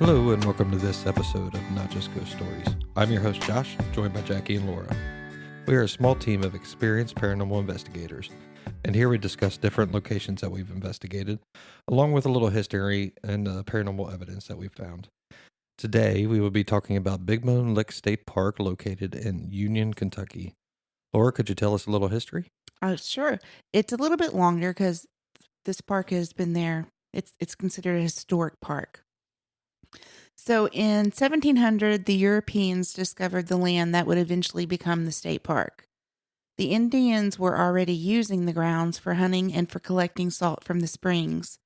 Hello and welcome to this episode of Not Just Ghost Stories. I'm your host Josh, joined by Jackie and Laura. We are a small team of experienced paranormal investigators, and here we discuss different locations that we've investigated, along with a little history and paranormal evidence that we've found. Today we will be talking about Big Bone Lick State Park located in Union, Kentucky. Laura, could you tell us a little history? Sure. It's a little bit longer because this park has been there. It's considered a historic park. So in 1700, the Europeans discovered the land that would eventually become the state park. The Indians were already using the grounds for hunting and for collecting salt from the springs.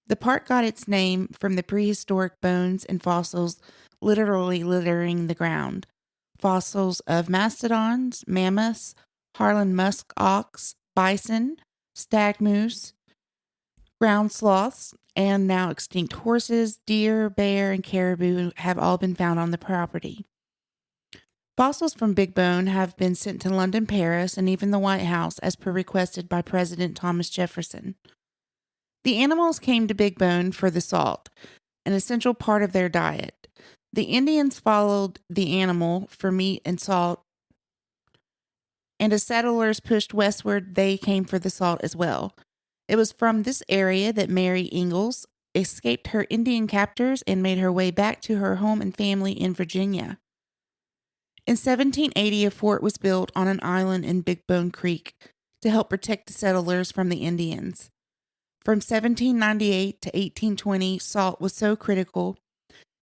The park got its name from the prehistoric bones and fossils literally littering the ground. Fossils of mastodons, mammoths, Harlan musk ox, bison, stag moose, ground sloths, and now extinct horses, deer, bear, and caribou have all been found on the property. Fossils from Big Bone have been sent to London, Paris, and even the White House as per requested by President Thomas Jefferson. The animals came to Big Bone for the salt, an essential part of their diet. The Indians followed the animal for meat and salt, and as settlers pushed westward, they came for the salt as well. It was from this area that Mary Ingalls escaped her Indian captors and made her way back to her home and family in Virginia. In 1780, a fort was built on an island in Big Bone Creek to help protect the settlers from the Indians. From 1798 to 1820, salt was so critical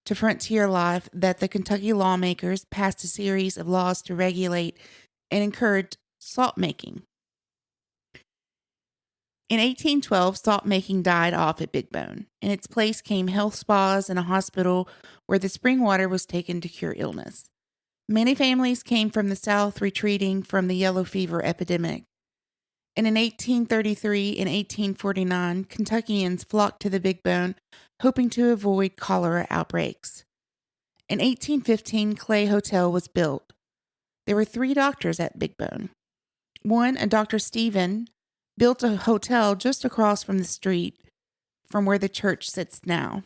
to frontier life that the Kentucky lawmakers passed a series of laws to regulate and encourage salt making. In 1812, salt making died off at Big Bone. In its place came health spas and a hospital where the spring water was taken to cure illness. Many families came from the south retreating from the yellow fever epidemic. And in 1833 and 1849, Kentuckians flocked to the Big Bone, hoping to avoid cholera outbreaks. In 1815, Clay Hotel was built. There were 3 doctors at Big Bone. One, a Dr. Stephen, built a hotel just across from the street from where the church sits now.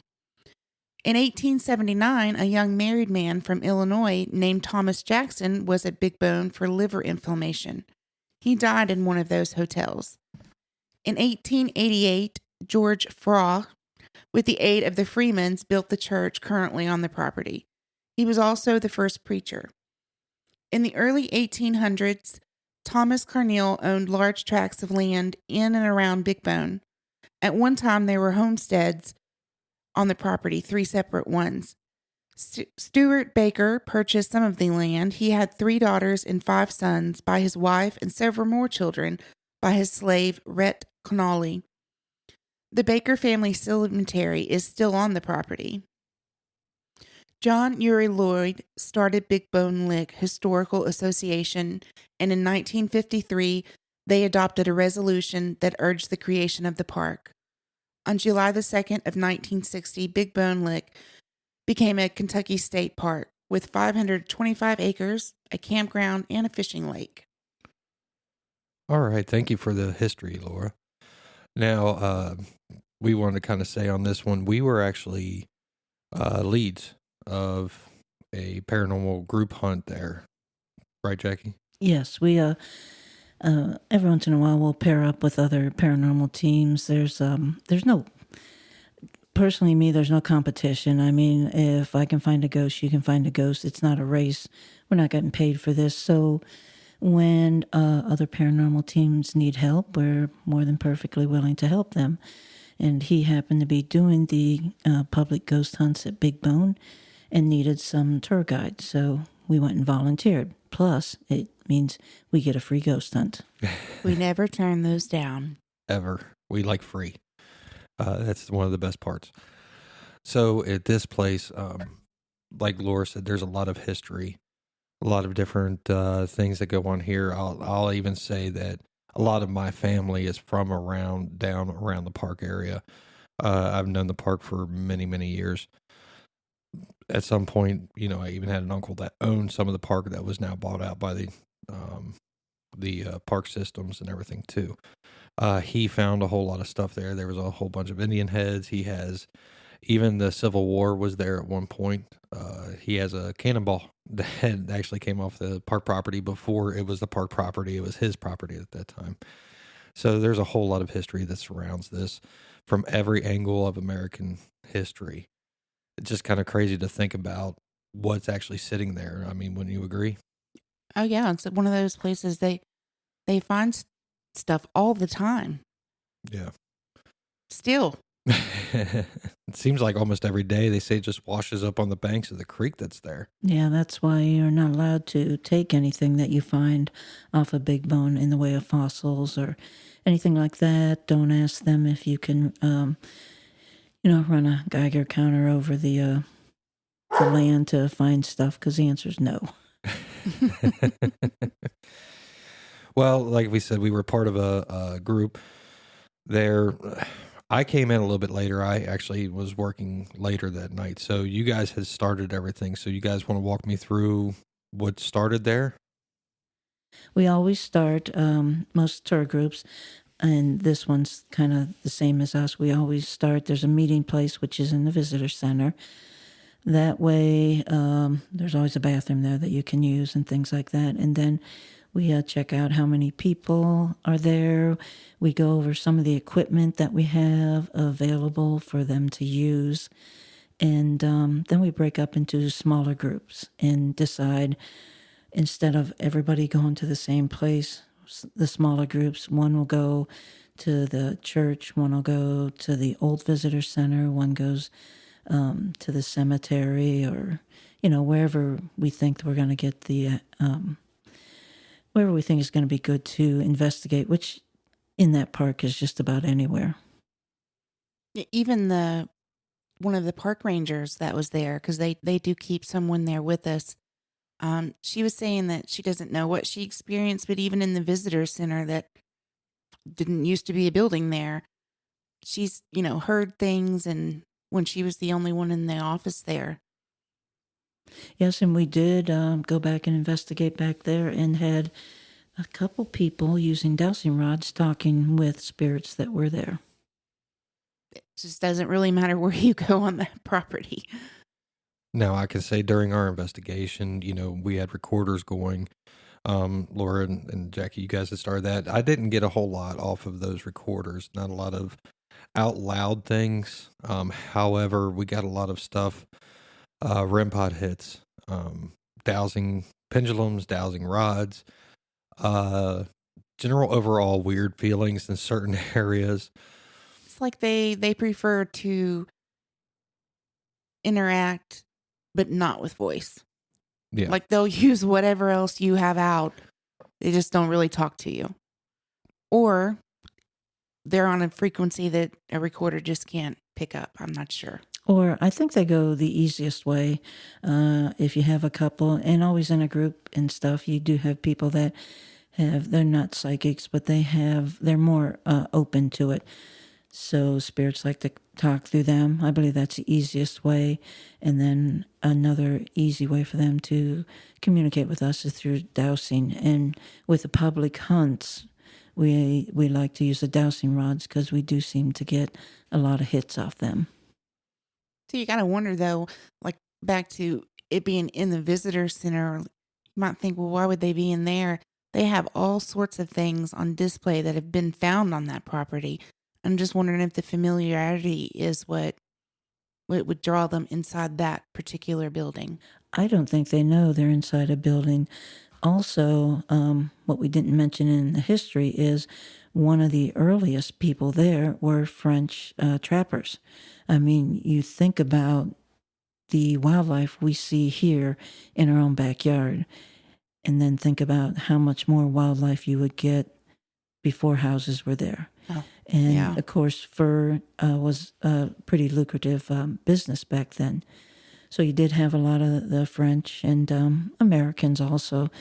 In 1879, a young married man from Illinois named Thomas Jackson was at Big Bone for liver inflammation. He died in one of those hotels. In 1888, George Fraw, with the aid of the Freemans, built the church currently on the property. He was also the first preacher. In the early 1800s, Thomas Carneal owned large tracts of land in and around Big Bone. At one time, there were homesteads on the property, 3 separate ones. Stuart Baker purchased some of the land. He had 3 daughters and 5 sons by his wife and several more children by his slave, Rhett Connolly. The Baker family cemetery is still on the property. John Uri Lloyd started Big Bone Lick Historical Association, and in 1953, they adopted a resolution that urged the creation of the park. On July the 2nd of 1960, Big Bone Lick became a Kentucky state park with 525 acres, a campground, and a fishing lake. All right, thank you for the history, Laura. Now, we wanted to kind of say on this one, we were actually leads of a paranormal group hunt there. Right, Jackie? Yes, we every once in a while we'll pair up with other paranormal teams. There's no, personally me, there's no competition. I mean, if I can find a ghost, you can find a ghost. It's not a race. We're not getting paid for this. So when other paranormal teams need help, we're more than perfectly willing to help them. And he happened to be doing the public ghost hunts at Big Bone and needed some tour guides. So we went and volunteered. Plus, it means we get a free ghost hunt. We never turn those down. Ever. We like free. That's one of the best parts. So at this place, like Laura said, there's a lot of history, a lot of different things that go on here. I'll even say that a lot of my family is from down around the park area. I've known the park for many, many years. At some point, I even had an uncle that owned some of the park that was now bought out by the park systems and everything too. He found a whole lot of stuff there. There was a whole bunch of Indian heads. He has Even the Civil War was there at one point. He has a cannonball that actually came off the park property before it was the park property. It was his property at that time. So there's a whole lot of history that surrounds this from every angle of American history. It's just kind of crazy to think about what's actually sitting there. I mean, wouldn't you agree? Oh yeah, it's one of those places they find stuff all the time. Yeah. Still. It seems like almost every day they say it just washes up on the banks of the creek that's there. Yeah, that's why you're not allowed to take anything that you find off a big bone in the way of fossils or anything like that. Don't ask them if you can, run a Geiger counter over the land to find stuff, because the answer is no. Well, like we said, we were part of a group there. I came in a little bit later. I actually was working later that night. So you guys had started everything. So you guys want to walk me through what started there? We always start, most tour groups, and this one's kind of the same as us. We always start, there's a meeting place, which is in the visitor center. That way, there's always a bathroom there that you can use and things like that. And then we check out how many people are there. We go over some of the equipment that we have available for them to use. And then we break up into smaller groups and decide, instead of everybody going to the same place, the smaller groups, one will go to the church, one will go to the old visitor center, one goes to the cemetery, or, wherever we think we're going to get the, wherever we think is going to be good to investigate, which in that park is just about anywhere. Even one of the park rangers that was there, because they do keep someone there with us. She was saying that she doesn't know what she experienced, but even in the visitor center that didn't used to be a building there, she's, heard things, and when she was the only one in the office there. Yes, and we did go back and investigate back there and had a couple people using dowsing rods talking with spirits that were there. It just doesn't really matter where you go on that property. Now, I can say during our investigation, we had recorders going. Laura and Jackie, you guys had started that. I didn't get a whole lot off of those recorders, not a lot of out loud things. However, we got a lot of stuff, REM pod hits, dowsing pendulums, dowsing rods, general overall weird feelings in certain areas. It's like they prefer to interact, but not with voice. Yeah. Like they'll use whatever else you have out. They just don't really talk to you. Or they're on a frequency that a recorder just can't pick up. I'm not sure. Or I think they go the easiest way. If you have a couple, and always in a group and stuff, you do have people that they're not psychics, but they're more open to it. So spirits like to talk through them. I believe that's the easiest way. And then another easy way for them to communicate with us is through dowsing. And with the public hunts, we like to use the dowsing rods because we do seem to get a lot of hits off them. So you got to wonder, though, like back to it being in the visitor center, you might think, well, why would they be in there? They have all sorts of things on display that have been found on that property. I'm just wondering if the familiarity is what would draw them inside that particular building. I don't think they know they're inside a building. Also, what we didn't mention in the history is one of the earliest people there were French trappers. I mean, you think about the wildlife we see here in our own backyard, and then think about how much more wildlife you would get before houses were there. Oh, and yeah. Of course, fur was a pretty lucrative business back then. So you did have a lot of the French and Americans also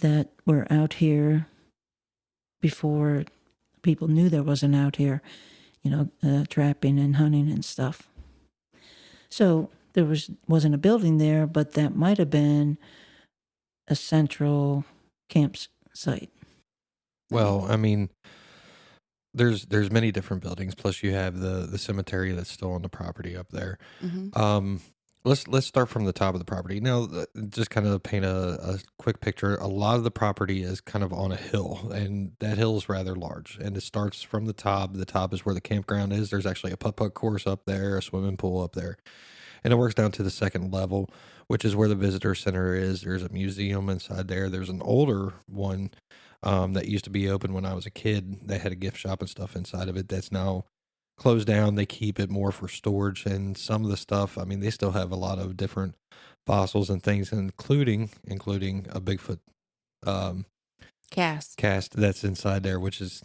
that were out here before people knew there was an out here, trapping and hunting and stuff. So there wasn't a building there, but that might have been a central campsite. Well, I mean, There's many different buildings. Plus, you have the cemetery that's still on the property up there. Mm-hmm. Let's start from the top of the property. Now, just kind of paint a quick picture. A lot of the property is kind of on a hill, and that hill is rather large. And it starts from the top. The top is where the campground is. There's actually a putt-putt course up there, a swimming pool up there. And it works down to the second level, which is where the visitor center is. There's a museum inside there. There's an older one that used to be open when I was a kid. They had a gift shop and stuff inside of it that's now closed down. They keep it more for storage, and some of the stuff, I mean, they still have a lot of different fossils and things, including a Bigfoot cast that's inside there, which is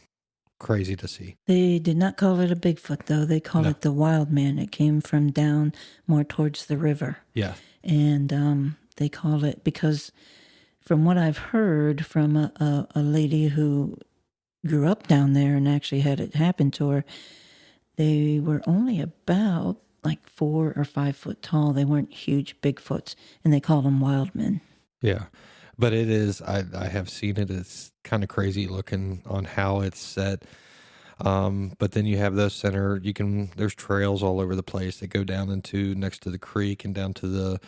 crazy to see. They did not call it a Bigfoot, though. They call it the wild man. It came from down more towards the river. Yeah. And they call it, because from what I've heard from a lady who grew up down there and actually had it happen to her, they were only about like 4 or 5 foot tall. They weren't huge Bigfoots, and they called them wild men. Yeah. But it is, I have seen it. It's kind of crazy looking on how it's set. But then you have those center, there's trails all over the place that go down into next to the creek and down to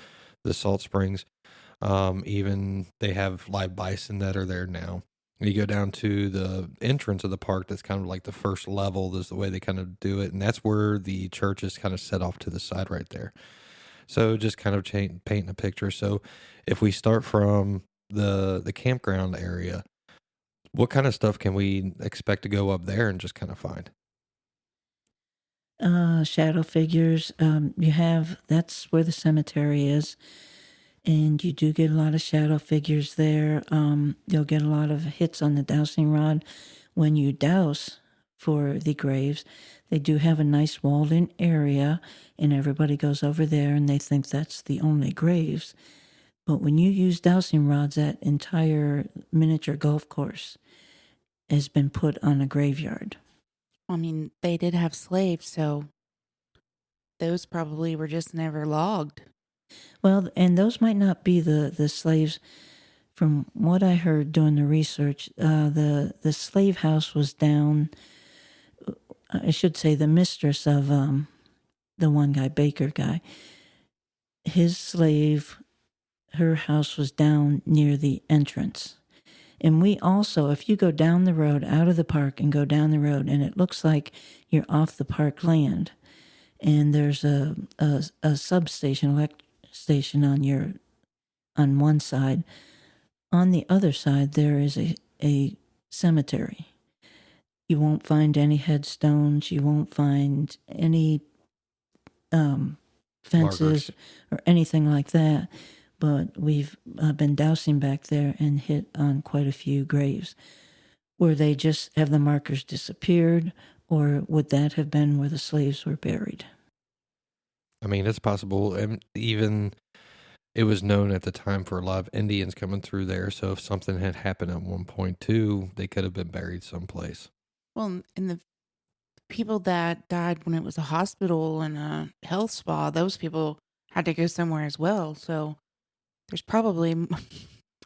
the salt springs. Even they have live bison that are there now. You go down to the entrance of the park. That's kind of like the first level. There's the way they kind of do it. And that's where the church is kind of set off to the side right there. So just kind of painting a picture. So if we start from the campground area, what kind of stuff can we expect to go up there and just kind of find? Shadow figures. That's where the cemetery is. And you do get a lot of shadow figures there. You'll get a lot of hits on the dowsing rod. When you douse for the graves, they do have a nice walled-in area, and everybody goes over there, and they think that's the only graves. But when you use dowsing rods, that entire miniature golf course has been put on a graveyard. I mean, they did have slaves, so those probably were just never logged. Well, and those might not be the slaves. From what I heard doing the research, the slave house was down. I should say the mistress of the one guy, Baker guy. His slave, her house was down near the entrance. And we also, if you go down the road out of the park and go down the road, and it looks like you're off the park land, and there's a substation, station on one side. On the other side, there is a cemetery. You won't find any headstones. You won't find any fences Markers. or anything like that. But we've been dousing back there and hit on quite a few graves. Where they just have the markers disappeared, or would that have been where the slaves were buried? I mean, it's possible. And even it was known at the time for a lot of Indians coming through there. So if something had happened at one point too, they could have been buried someplace. Well, and the people that died when it was a hospital and a health spa, those people had to go somewhere as well. So there's probably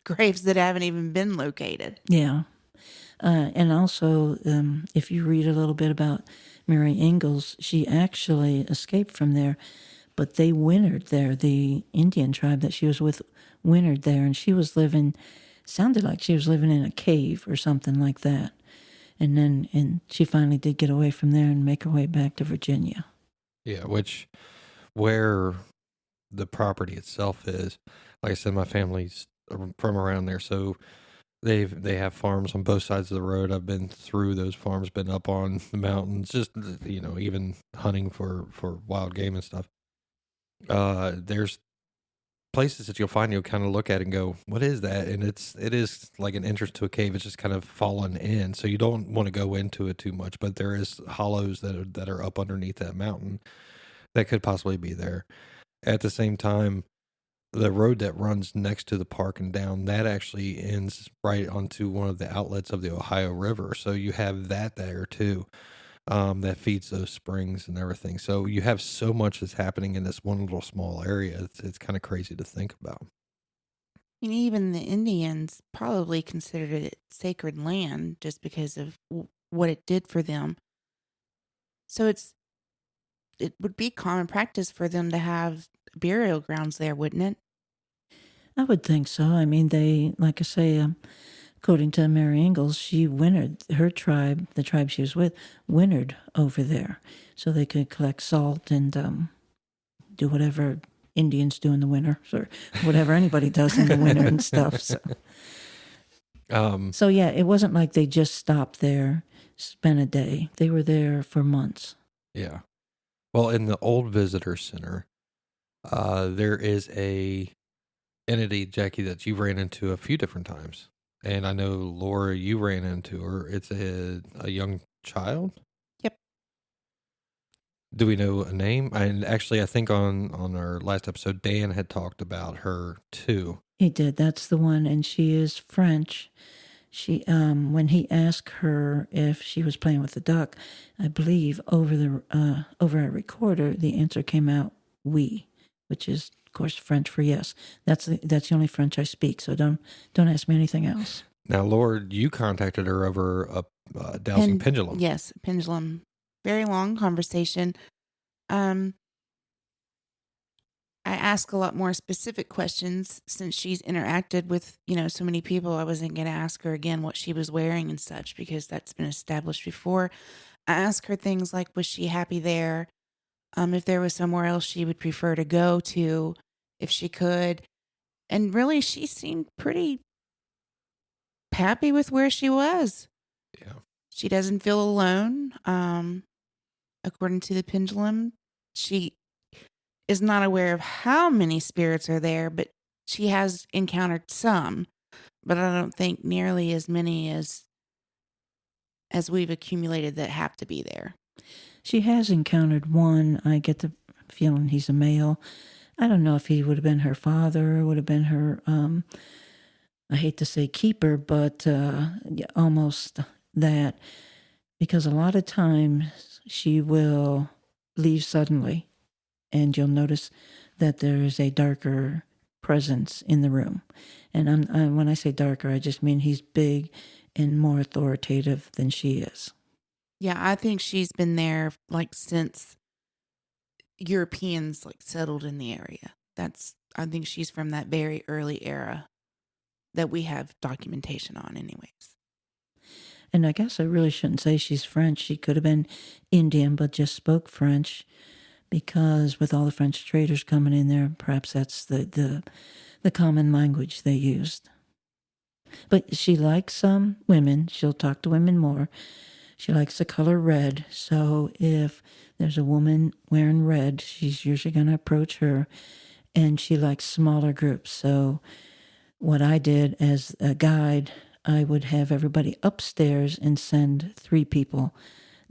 graves that haven't even been located. Yeah. And also, if you read a little bit about Mary Ingalls, she actually escaped from there, but they wintered there. The Indian tribe that she was with wintered there, and sounded like she was living in a cave or something like that. And she finally did get away from there and make her way back to Virginia. Yeah, where the property itself is, like I said, my family's from around there, so they have farms on both sides of the road. I've been through those farms, been up on the mountains, just even hunting for wild game and stuff. There's places that you'll find, you'll kind of look at and go, what is that? And it is like an entrance to a cave. It's just kind of fallen in, so you don't want to go into it too much, but there is hollows that are up underneath that mountain that could possibly be there. At the same time, the road that runs next to the park and down, that actually ends right onto one of the outlets of the Ohio River. So you have that there too, that feeds those springs and everything. So you have so much that's happening in this one little small area. It's kind of crazy to think about. And even the Indians probably considered it sacred land just because of what it did for them. So it would be common practice for them to have burial grounds there, wouldn't it? I would think so. I mean, they, like I say, according to Mary Ingalls, she wintered, her tribe, the tribe she was with, wintered over there so they could collect salt and do whatever Indians do in the winter or whatever anybody does in the winter and stuff. So yeah, it wasn't like they just stopped there, spent a day. They were there for months. Yeah. Well, in the old visitor center, there is a entity, Jackie, that you've ran into a few different times. And I know, Laura, you ran into her. It's a young child. Yep. Do we know a name? And actually, I think on our last episode, Dan had talked about her too. He did. That's the one, and she is French. She, when he asked her if she was playing with the duck, I believe over a recorder, the answer came out "oui," which is, of course, French for yes. That's the only French I speak. So don't ask me anything else. Now, Laura, you contacted her over a dowsing pendulum. Yes, pendulum. Very long conversation. I ask a lot more specific questions since she's interacted with, so many people. I wasn't going to ask her again what she was wearing and such because that's been established before. I asked her things like, was she happy there? If there was somewhere else she would prefer to go to, if she could. And really, she seemed pretty happy with where she was. Yeah. She doesn't feel alone. According to the pendulum, she is not aware of how many spirits are there, but she has encountered some, but I don't think nearly as many as we've accumulated that have to be there. She has encountered one. I get the feeling he's a male. I don't know if he would have been her father or would have been her, I hate to say keeper, but almost that. Because a lot of times she will leave suddenly and you'll notice that there is a darker presence in the room. And when I say darker, I just mean he's big and more authoritative than she is. Yeah, I think she's been there since Europeans settled in the area. I think she's from that very early era that we have documentation on anyways. And I guess I really shouldn't say she's French. She could have been Indian, but just spoke French because with all the French traders coming in there, perhaps that's the common language they used. But she likes women. She'll talk to women more. She likes the color red. So if there's a woman wearing red, she's usually going to approach her. And she likes smaller groups. So what I did as a guide, I would have everybody upstairs and send 3 people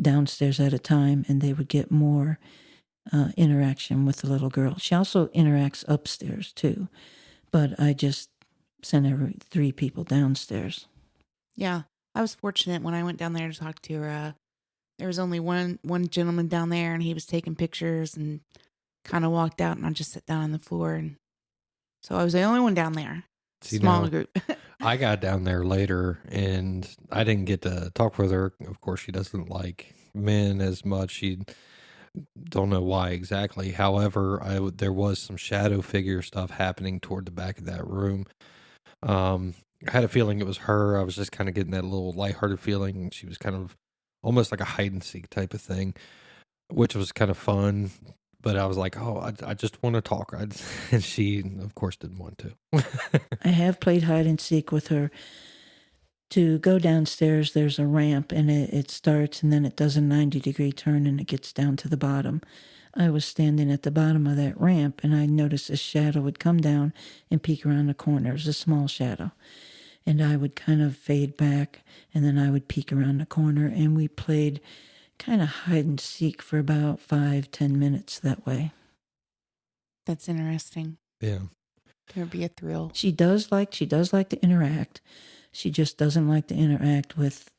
downstairs at a time, and they would get more interaction with the little girl. She also interacts upstairs too, but I just sent 3 people downstairs. Yeah, I was fortunate when I went down there to talk to her. There was only one gentleman down there, and he was taking pictures and kind of walked out, and I just sat down on the floor, and so I was the only one down there. Small group. I got down there later, and I didn't get to talk with her. Of course, she doesn't like men as much. She don't know why exactly. However, there was some shadow figure stuff happening toward the back of that room. I had a feeling it was her. I was just kind of getting that little lighthearted feeling. She was kind of almost like a hide and seek type of thing, which was kind of fun. But I was like, oh, I just want to talk. And she, of course, didn't want to. I have played hide and seek with her. To go downstairs, there's a ramp, and it starts, and then it does a 90-degree turn, and it gets down to the bottom. I was standing at the bottom of that ramp, and I noticed a shadow would come down and peek around the corner. It was a small shadow. And I would kind of fade back, and then I would peek around the corner, and we played kind of hide and seek for about 5-10 minutes that way. That's interesting. Yeah. There would be a thrill. She does like to interact. She just doesn't like to interact with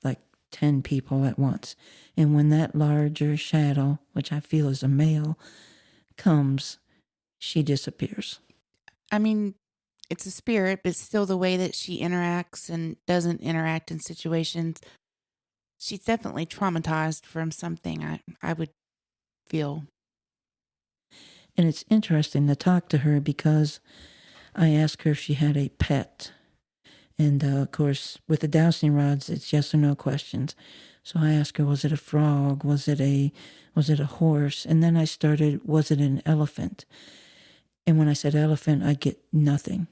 10 people at once. And when that larger shadow, which I feel is a male, comes, she disappears. I mean, it's a spirit, but still the way that she interacts and doesn't interact in situations, she's definitely traumatized from something, I would feel. And it's interesting to talk to her because I asked her if she had a pet. And of course, with the dowsing rods, it's yes or no questions. So I asked her, was it a frog? Was it a horse? And then I started, was it an elephant? And when I said elephant, I get nothing,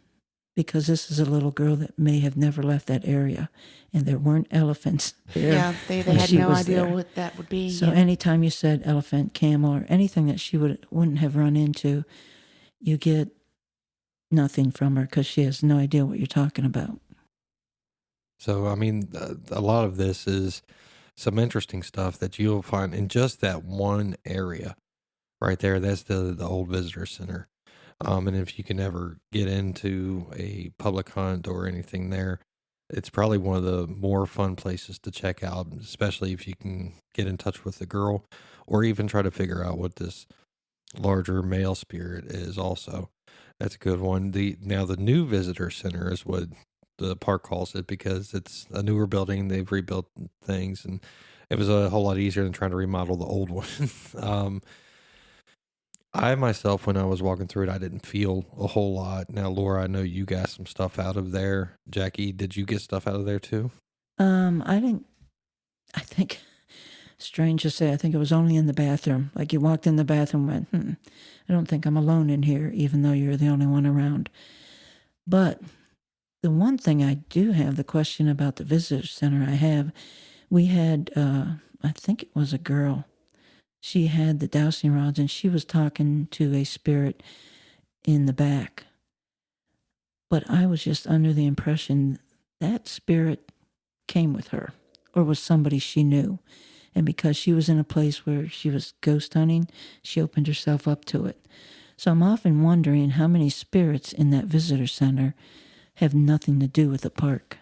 because this is a little girl that may have never left that area, and there weren't elephants there. Yeah, they when had she no was idea there. what that would be. So yeah. anytime you said elephant, camel, or anything that she wouldn't have run into, you get nothing from her because she has no idea what you're talking about. So, I mean, a lot of this is some interesting stuff that you'll find in just that one area right there. That's the old visitor center. And if you can ever get into a public hunt or anything there, it's probably one of the more fun places to check out, especially if you can get in touch with the girl or even try to figure out what this larger male spirit is also. That's a good one. Now the new visitor center is what the park calls it, because it's a newer building. They've rebuilt things, and it was a whole lot easier than trying to remodel the old one. I myself, when I was walking through it, I didn't feel a whole lot. Now, Laura, I know you got some stuff out of there. Jackie, did you get stuff out of there too? I didn't. I think, strange to say, I think it was only in the bathroom. Like you walked in the bathroom and went, I don't think I'm alone in here, even though you're the only one around. But the one thing I do have, the question about the visitor center I have, we had, I think it was a girl. She had the dowsing rods and she was talking to a spirit in the back. But I was just under the impression that spirit came with her or was somebody she knew. And because she was in a place where she was ghost hunting, she opened herself up to it. So I'm often wondering how many spirits in that visitor center have nothing to do with the park.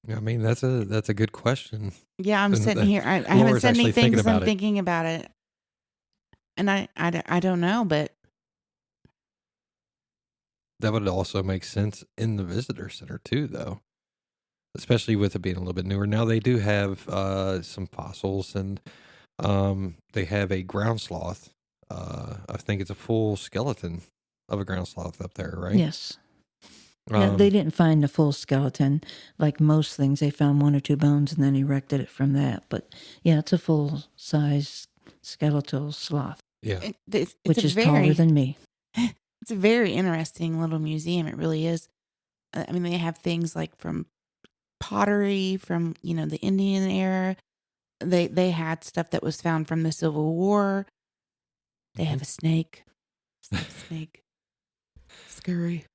I mean, that's a good question. Yeah, I'm And sitting here. I haven't Laura's said actually anything thinking because about I'm it. thinking about it. And I don't know, but That would also make sense in the visitor center too, though, especially with it being a little bit newer. Now they do have some fossils, and they have a ground sloth. I think it's a full skeleton of a ground sloth up there, right? Yes. Yeah, they didn't find the full skeleton. Like most things, they found one or two bones and then erected it from that. But yeah, it's a full-size skeletal sloth, Yeah. it's which a is taller than me. It's a very interesting little museum. It really is. I mean, they have things like from pottery from the Indian era. They had stuff that was found from the Civil War. They have a snake. Snake. Scary.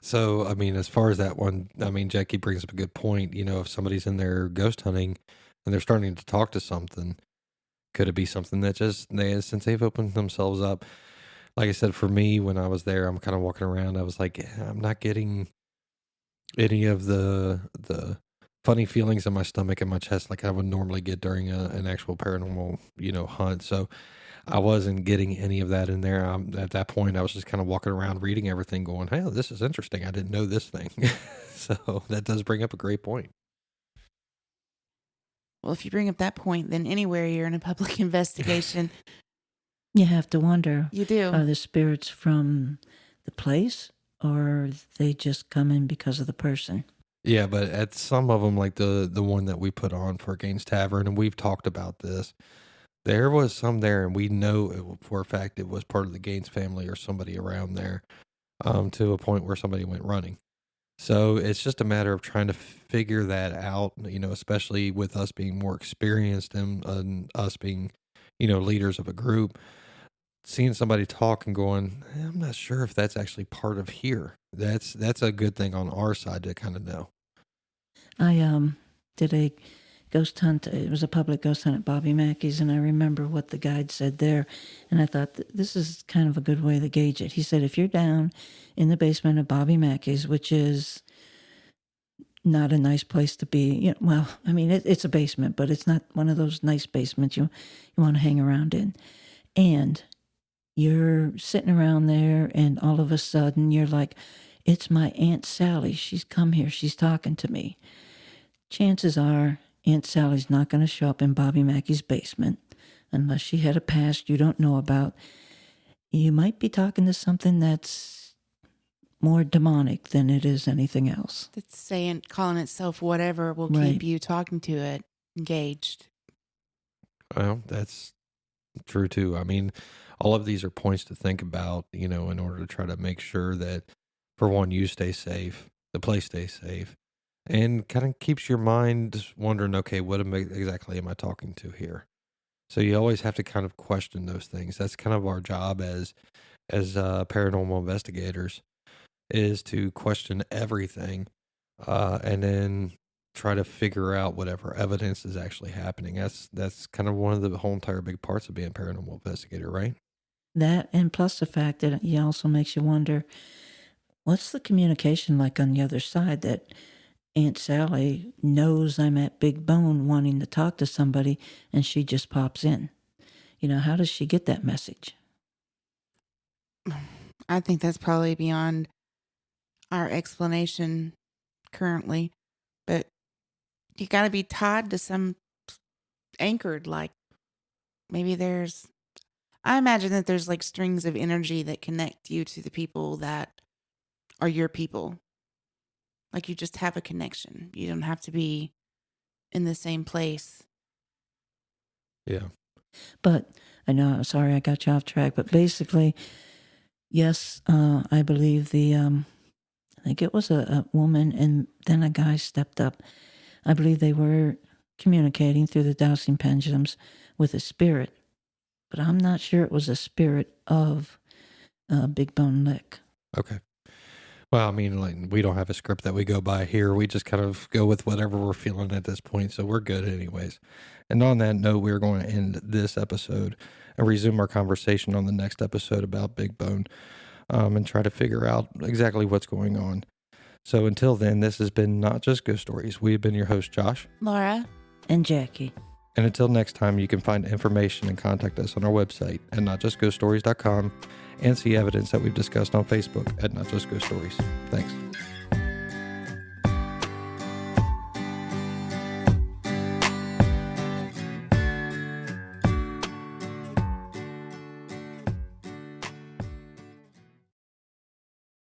So, I mean, as far as that one, I mean, Jackie brings up a good point. If somebody's in there ghost hunting and they're starting to talk to something, could it be something that just since they've opened themselves up? Like I said, for me, when I was there, I'm kind of walking around. I was like, I'm not getting any of the funny feelings in my stomach and my chest like I would normally get during an actual paranormal, hunt. So I wasn't getting any of that in there. At that point, I was just kind of walking around reading everything going, hey, this is interesting. I didn't know this thing. So that does bring up a great point. Well, if you bring up that point, then anywhere you're in a public investigation, You have to wonder, you do. are the spirits from the place or are they just come in because of the person? Yeah, but at some of them, like the one that we put on for Gaines Tavern, and we've talked about this, there was some there, and we know for a fact it was part of the Gaines family or somebody around there, to a point where somebody went running. So it's just a matter of trying to figure that out, especially with us being more experienced and us being, leaders of a group. Seeing somebody talk and going, I'm not sure if that's actually part of here. That's a good thing on our side to kind of know. I did a ghost hunt. It was a public ghost hunt at Bobby Mackey's, and I remember what the guide said there. And I thought, this is kind of a good way to gauge it. He said, if you're down in the basement of Bobby Mackey's, which is not a nice place to be, well, I mean, it's a basement, but it's not one of those nice basements you want to hang around in. And you're sitting around there, and all of a sudden you're like, It's my Aunt Sally. She's come here. She's talking to me. Chances are Aunt Sally's not going to show up in Bobby Mackey's basement unless she had a past you don't know about. You might be talking to something that's more demonic than it is anything else. It's saying, calling itself whatever will Right. keep you talking to it engaged. Well, that's true too. I mean, all of these are points to think about, in order to try to make sure that, for one, you stay safe, the place stays safe, and kind of keeps your mind wondering, okay, what exactly am I talking to here? So you always have to kind of question those things. That's kind of our job as paranormal investigators, is to question everything, and then try to figure out whatever evidence is actually happening. That's kind of one of the whole entire big parts of being a paranormal investigator, right? That, and plus the fact that it also makes you wonder, what's the communication like on the other side, that Aunt Sally knows I'm at Big Bone wanting to talk to somebody and she just pops in? How does she get that message? I think that's probably beyond our explanation currently, but you got to be tied to some anchored, like maybe I imagine that there's like strings of energy that connect you to the people that are your people. Like you just have a connection. You don't have to be in the same place. Yeah. But I know, sorry, I got you off track, but basically, yes, I believe I think it was a woman and then a guy stepped up. I believe they were communicating through the dowsing pendulums with a spirit, but I'm not sure it was a spirit of Big Bone Lick. Okay. Well, I mean, like, we don't have a script that we go by here. We just kind of go with whatever we're feeling at this point, so we're good anyways. And on that note, we're going to end this episode and resume our conversation on the next episode about Big Bone, and try to figure out exactly what's going on. So until then, this has been Not Just Ghost Stories. We've been your host, Josh. Laura. And Jackie. And until next time, you can find information and contact us on our website at notjustghoststories.com and see evidence that we've discussed on Facebook at Not Just Ghost Stories. Thanks.